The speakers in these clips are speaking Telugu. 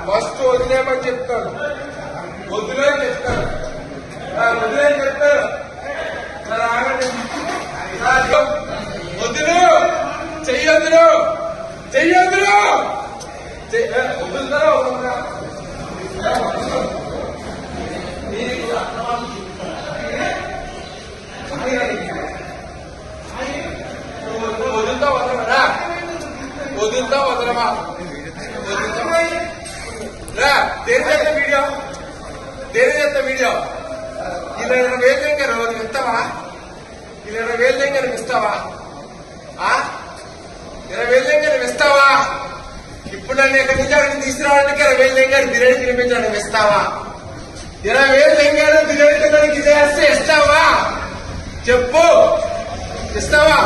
ఫస్ట్ వదిలేమని చెప్తాను, వదిలేని చెప్తాను, వదిలేని చెప్తాను. వదులు, చెయ్యొద్దులు, చెయ్యొద్దులు, వదులుతారా వదులుతారా? వదులుతా వదలరా? వదులుతా వదలమా? దేని చేత వీడియో, దేని చేత వీడియో? 20,000 దగ్గర నువ్వు ఇస్తావా? 20,000 దగ్గర నువ్వు ఇస్తావా? 20,000 దగ్గర నువ్వు ఇస్తావా? ఇప్పుడు నన్ను ఎక్కడి నుంచి అక్కడికి తీసుకురావడానికి 20,000 దగ్గర బిర్యానీ తినిపించడానికి ఇస్తావా? 20,000 దగ్గర బిర్యానీ తినడానికి చేస్తే ఇస్తావా? చెప్పు, ఇస్తావా?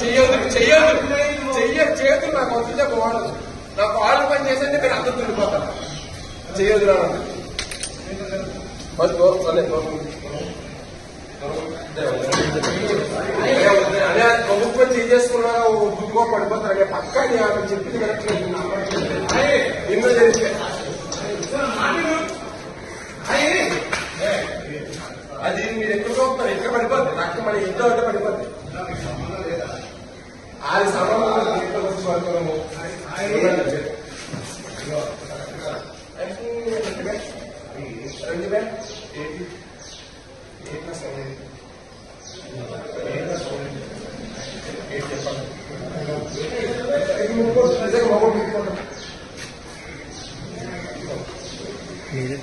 చెయ్యొద్దు, చెయ్యొద్దు, చేతులు నాకు వస్తుంటే బాగుండదు. నాకు ఆళ్ళు పని చేసేది మీరు అందరూ తిరిగిపోతారు. చెయ్యొద్దు రా ప్రభుత్వం చేసుకున్నా గుర్తుగా పడిపోతారు. పక్కా చెప్పింది కరెక్ట్. ఎన్నో తెలిస్తే అది మీరు ఎక్కడ చూస్తారు, ఎక్కడ పడిపోద్ది, రక్తం మన ఇంట్లో అంటే పడిపోద్ది. అది సమయంలో ఇంట్లో వచ్చి పడుతున్నాము. మీరే